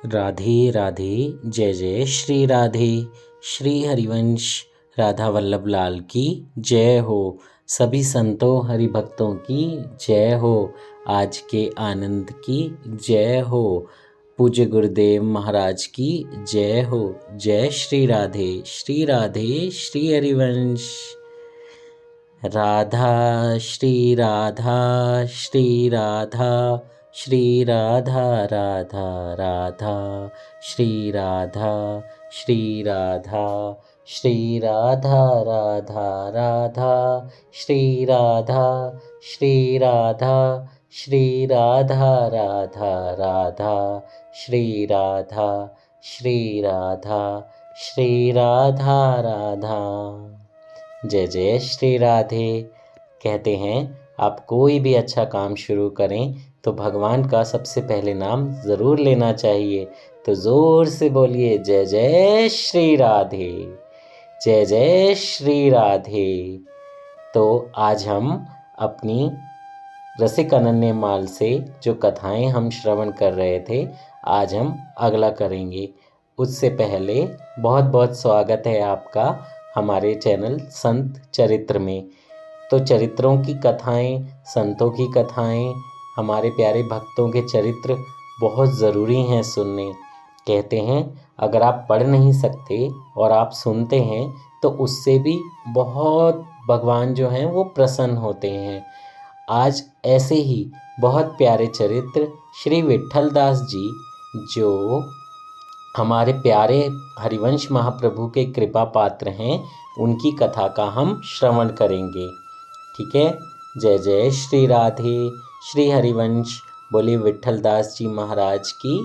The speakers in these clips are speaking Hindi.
राधे राधे। जय जय श्री राधे। श्री हरिवंश राधा वल्लभ लाल की जय हो। सभी संतों हरिभक्तों की जय हो। आज के आनंद की जय हो। पूज्य गुरुदेव महाराज की जय हो। जय श्री राधे। श्री राधे श्री हरिवंश। राधा श्री राधा श्री राधा श्री राधा राधा राधा श्री राधा श्री राधा श्री राधा राधा राधा श्री राधा श्री राधा श्री राधा राधा राधा श्री राधा श्री राधा श्री राधा राधा। जय जय श्री राधे। कहते हैं आप कोई भी अच्छा काम शुरू करें तो भगवान का सबसे पहले नाम ज़रूर लेना चाहिए। तो ज़ोर से बोलिए जय जय श्री राधे। जय जय श्री राधे। तो आज हम अपनी रसिक अनन्य माल से जो कथाएं हम श्रवण कर रहे थे, आज हम अगला करेंगे। उससे पहले बहुत बहुत स्वागत है आपका हमारे चैनल संत चरित्र में। तो चरित्रों की कथाएं, संतों की कथाएं, हमारे प्यारे भक्तों के चरित्र बहुत ज़रूरी हैं सुनने। कहते हैं अगर आप पढ़ नहीं सकते और आप सुनते हैं तो उससे भी बहुत भगवान जो हैं वो प्रसन्न होते हैं। आज ऐसे ही बहुत प्यारे चरित्र श्री विट्ठल दास जी, जो हमारे प्यारे हरिवंश महाप्रभु के कृपा पात्र हैं, उनकी कथा का हम श्रवण करेंगे। ठीक है। जय जय श्री राधे। श्री हरिवंश बोले विट्ठल दास जी महाराज की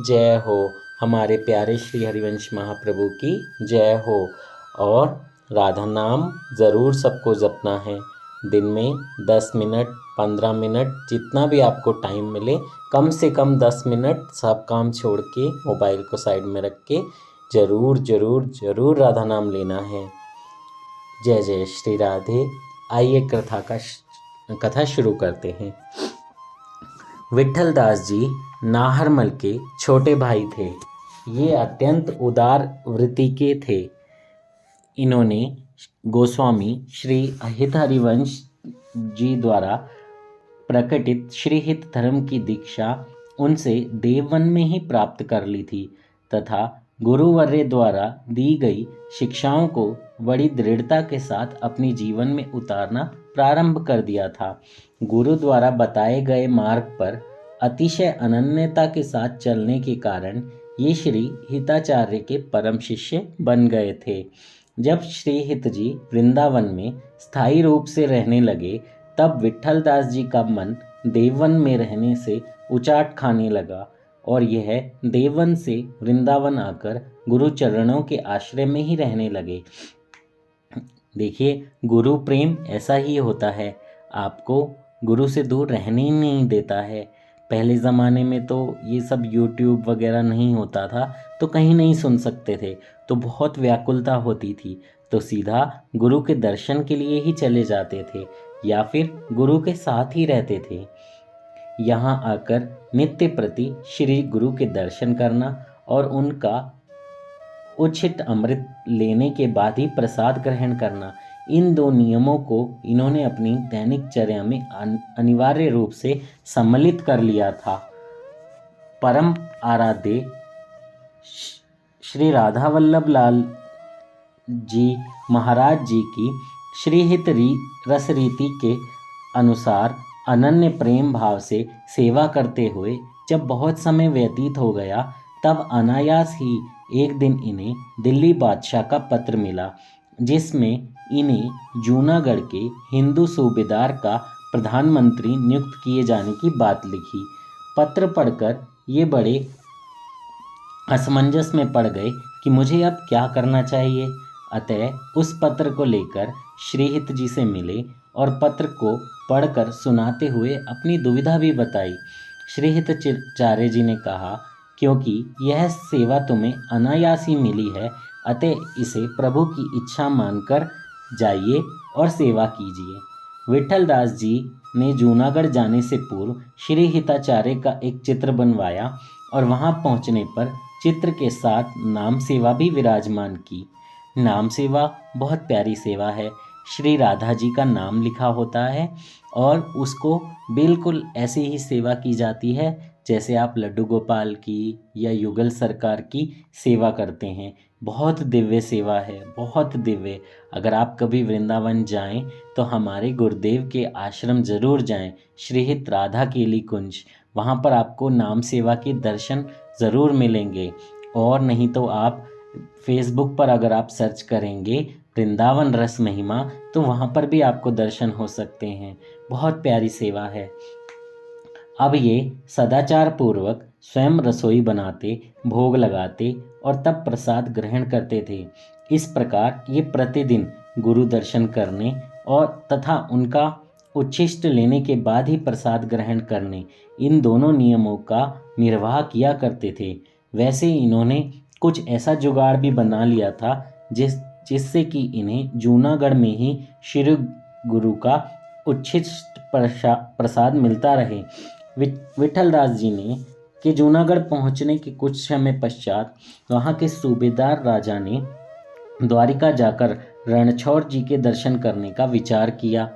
जय हो। हमारे प्यारे श्री हरिवंश महाप्रभु की जय हो। और राधा नाम ज़रूर सबको जपना है। दिन में 10 मिनट 15 मिनट जितना भी आपको टाइम मिले, कम से कम 10 मिनट सब काम छोड़ के मोबाइल को साइड में रख के ज़रूर ज़रूर ज़रूर राधा नाम लेना है। जय जय श्री राधे। आइए कथा शुरू करते हैं। विट्ठल दास जी नाहरमल के छोटे भाई थे। ये अत्यंत उदार वृत्ति के थे। इन्होंने गोस्वामी श्री हित हरिवंश जी द्वारा प्रकटित श्री हित धर्म की दीक्षा उनसे देववन में ही प्राप्त कर ली थी तथा गुरुवर्य द्वारा दी गई शिक्षाओं को बड़ी दृढ़ता के साथ अपने जीवन में उतारना प्रारंभ कर दिया था। गुरु द्वारा बताए गए मार्ग पर अतिशय अनन्यता के साथ चलने के कारण ये श्री हिताचार्य के परम शिष्य बन गए थे। जब श्री हित जी वृंदावन में स्थायी रूप से रहने लगे, तब विट्ठल दास जी का मन देववन में रहने से उचाट खाने लगा और यह देववन से वृंदावन आकर गुरु चरणों के आश्रय में ही रहने लगे। देखिए, गुरु प्रेम ऐसा ही होता है, आपको गुरु से दूर रहने ही नहीं देता है। पहले ज़माने में तो ये सब यूट्यूब वगैरह नहीं होता था, तो कहीं नहीं सुन सकते थे, तो बहुत व्याकुलता होती थी, तो सीधा गुरु के दर्शन के लिए ही चले जाते थे या फिर गुरु के साथ ही रहते थे। यहाँ आकर नित्य प्रति श्री गुरु के दर्शन करना और उनका उचित अमृत लेने के बाद ही प्रसाद ग्रहण करना, इन दो नियमों को इन्होंने अपनी दैनिक चर्या में अनिवार्य रूप से सम्मिलित कर लिया था। परम आराध्य श्री राधा वल्लभ लाल जी महाराज जी की श्रीहित रस रीति के अनुसार अनन्य प्रेम भाव से सेवा करते हुए जब बहुत समय व्यतीत हो गया, तब अनायास ही एक दिन इन्हें दिल्ली बादशाह का पत्र मिला, जिसमें इन्हें जूनागढ़ के हिंदू सूबेदार का प्रधानमंत्री नियुक्त किए जाने की बात लिखी। पत्र पढ़कर ये बड़े असमंजस में पड़ गए कि मुझे अब क्या करना चाहिए। अतः उस पत्र को लेकर श्रीहित जी से मिले और पत्र को पढ़कर सुनाते हुए अपनी दुविधा भी बताई। श्रीहिताचार्य जी ने कहा, क्योंकि यह सेवा तुम्हें अनायास ही मिली है, अतः इसे प्रभु की इच्छा मानकर जाइए और सेवा कीजिए। विट्ठल दास जी ने जूनागढ़ जाने से पूर्व श्री हिताचार्य का एक चित्र बनवाया और वहाँ पहुँचने पर चित्र के साथ नाम सेवा भी विराजमान की। नाम सेवा बहुत प्यारी सेवा है। श्री राधा जी का नाम लिखा होता है और उसको बिल्कुल ऐसी ही सेवा की जाती है जैसे आप लड्डू गोपाल की या युगल सरकार की सेवा करते हैं। बहुत दिव्य सेवा है, बहुत दिव्य। अगर आप कभी वृंदावन जाएं तो हमारे गुरुदेव के आश्रम ज़रूर जाएं, श्रीहित राधा केली कुंज। वहाँ पर आपको नाम सेवा के दर्शन ज़रूर मिलेंगे। और नहीं तो आप फेसबुक पर अगर आप सर्च करेंगे वृंदावन रस महिमा तो वहाँ पर भी आपको दर्शन हो सकते हैं। बहुत प्यारी सेवा है। अब ये सदाचार पूर्वक स्वयं रसोई बनाते, भोग लगाते और तब प्रसाद ग्रहण करते थे। इस प्रकार ये प्रतिदिन गुरु दर्शन करने और तथा उनका उच्छिष्ट लेने के बाद ही प्रसाद ग्रहण करने, इन दोनों नियमों का निर्वाह किया करते थे। वैसे इन्होंने कुछ ऐसा जुगाड़ भी बना लिया था जिससे कि इन्हें जूनागढ़ में ही श्री गुरु का उच्छिष्ट प्रसाद मिलता रहे। विठलदास जी ने कि जूनागढ़ पहुंचने के कुछ समय पश्चात वहां के सूबेदार राजा ने द्वारिका जाकर रणछोड़ जी के दर्शन करने का विचार किया।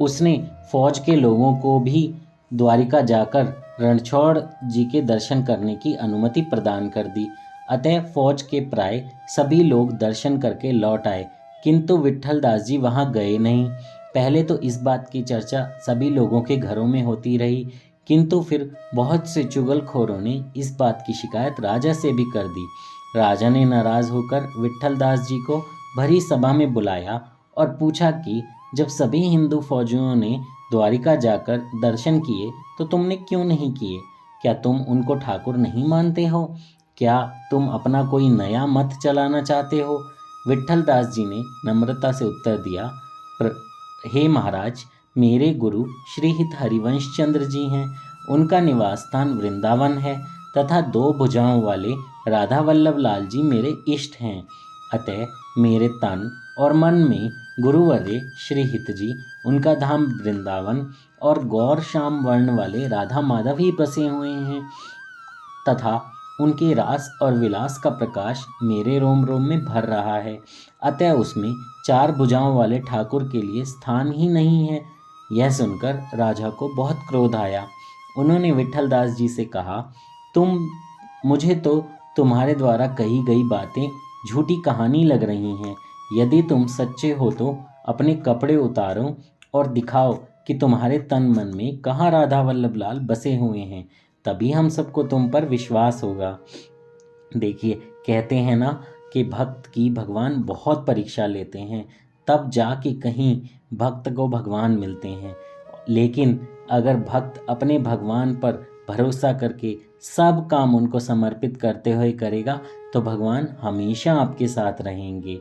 उसने फौज के लोगों को भी द्वारिका जाकर रणछोड़ जी के दर्शन करने की अनुमति प्रदान कर दी। अतः फौज के प्राय सभी लोग दर्शन करके लौट आए, किंतु विठलदास जी वहां गए नहीं। पहले तो इस बात की चर्चा सभी लोगों के घरों में होती रही, किंतु फिर बहुत से चुगलखोरों ने इस बात की शिकायत राजा से भी कर दी। राजा ने नाराज होकर विठलदास जी को भरी सभा में बुलाया और पूछा कि जब सभी हिंदू फौजियों ने द्वारिका जाकर दर्शन किए तो तुमने क्यों नहीं किए? क्या तुम उनको ठाकुर नहीं मानते हो? क्या तुम अपना कोई नया मत चलाना चाहते हो? विठलदास जी ने नम्रता से उत्तर दिया, हे महाराज, मेरे गुरु श्री हित हरिवंश चंद्र जी हैं। उनका निवास स्थान वृंदावन है तथा 2 भुजाओं वाले राधा वल्लभ लाल जी मेरे इष्ट हैं। अतः मेरे तन और मन में गुरुवर्य श्री हित जी, उनका धाम वृंदावन और गौर श्याम वर्ण वाले राधा माधव ही बसे हुए हैं तथा उनके रास और विलास का प्रकाश मेरे रोम रोम में भर रहा है। अतः उसमें 4 भुजाओं वाले ठाकुर के लिए स्थान ही नहीं है। यह सुनकर राजा को बहुत क्रोध आया। उन्होंने विठलदास जी से कहा, मुझे तो तुम्हारे द्वारा कही गई बातें झूठी कहानी लग रही हैं। यदि तुम सच्चे हो तो अपने कपड़े उतारो और दिखाओ कि तुम्हारे तन मन में कहाँ राधा वल्लभ लाल बसे हुए हैं, तभी हम सबको तुम पर विश्वास होगा। देखिए, कहते हैं ना कि भक्त की भगवान बहुत परीक्षा लेते हैं, तब जाके कहीं भक्त को भगवान मिलते हैं। लेकिन अगर भक्त अपने भगवान पर भरोसा करके सब काम उनको समर्पित करते हुए करेगा तो भगवान हमेशा आपके साथ रहेंगे।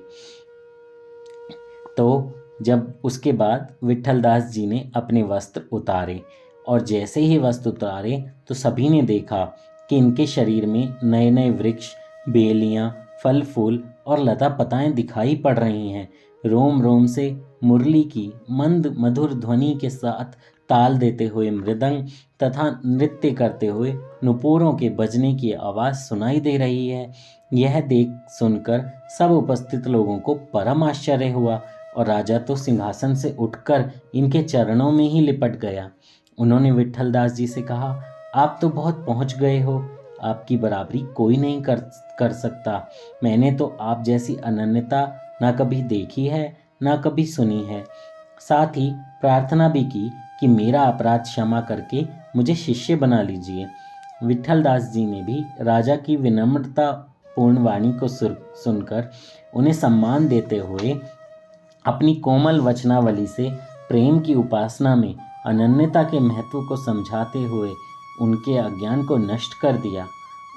तो जब उसके बाद विठलदास जी ने अपने वस्त्र उतारे और जैसे ही वस्त्र उतारे तो सभी ने देखा कि इनके शरीर में नए नए वृक्ष, बेलियां, फल फूल और लता पताएं दिखाई पड़ रही हैं। रोम रोम से मुरली की मंद मधुर ध्वनि के साथ ताल देते हुए मृदंग तथा नृत्य करते हुए नुपुरों के बजने की आवाज़ सुनाई दे रही है। यह देख सुनकर सब उपस्थित लोगों को परम आश्चर्य हुआ और राजा तो सिंहासन से उठकर इनके चरणों में ही लिपट गया। उन्होंने विठलदास जी से कहा, आप तो बहुत पहुंच गए हो, आपकी बराबरी कोई नहीं कर सकता। मैंने तो आप जैसी अनन्यता ना कभी देखी है ना कभी सुनी है। साथ ही प्रार्थना भी की कि मेरा अपराध क्षमा करके मुझे शिष्य बना लीजिए। विठलदास जी ने भी राजा की विनम्रता पूर्ण वाणी को सुनकर उन्हें सम्मान देते हुए अपनी कोमल वचनावली से प्रेम की उपासना में अनन्यता के महत्व को समझाते हुए उनके अज्ञान को नष्ट कर दिया।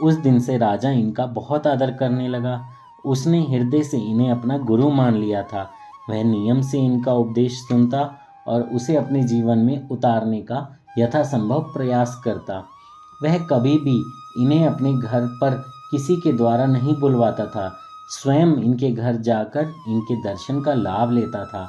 उस दिन से राजा इनका बहुत आदर करने लगा। उसने हृदय से इन्हें अपना गुरु मान लिया था। वह नियम से इनका उपदेश सुनता और उसे अपने जीवन में उतारने का यथासंभव प्रयास करता। वह कभी भी इन्हें अपने घर पर किसी के द्वारा नहीं बुलवाता था, स्वयं इनके घर जाकर इनके दर्शन का लाभ लेता था।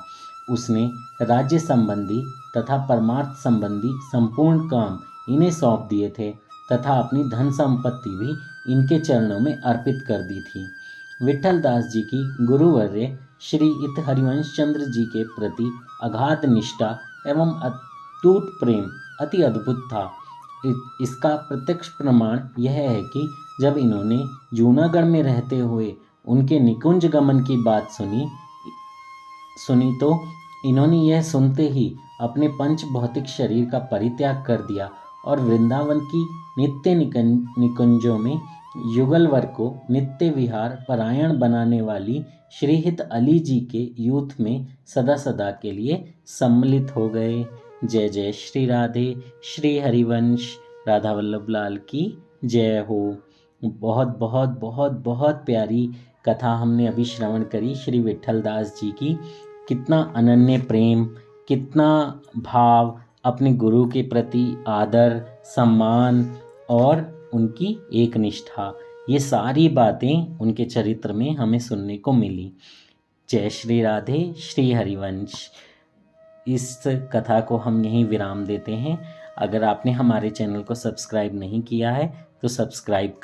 उसने राज्य संबंधी तथा परमार्थ संबंधी संपूर्ण काम इन्हें सौंप दिए थे। तथा अपनी धन संपत्ति भी इनके चरणों में अर्पित कर दी थी। विट्ठल दास जी की गुरुवर्य श्री इत हरिवंश चंद्र जी के प्रति अगाध निष्ठा एवं अटूट प्रेम अति अद्भुत था। इसका प्रत्यक्ष प्रमाण यह है कि जब इन्होंने जूनागढ़ में रहते हुए उनके निकुंज गमन की बात सुनी तो इन्होंने यह सुनते ही अपने पंच भौतिक शरीर का परित्याग कर दिया और वृंदावन की नित्य निकुंजों में युगलवर को नित्य विहार परायण बनाने वाली श्रीहित अली जी के यूथ में सदा सदा के लिए सम्मिलित हो गए। जय जय श्री राधे। श्री हरिवंश राधा वल्लभ लाल की जय हो। बहुत बहुत बहुत बहुत प्यारी कथा हमने अभी श्रवण करी श्री विट्ठल दास जी की। कितना अनन्य प्रेम, कितना भाव, अपने गुरु के प्रति आदर, सम्मान और उनकी एक निष्ठा, ये सारी बातें उनके चरित्र में हमें सुनने को मिली। जय श्री राधे। श्री हरिवंश। इस कथा को हम यहीं विराम देते हैं। अगर आपने हमारे चैनल को सब्सक्राइब नहीं किया है तो सब्सक्राइब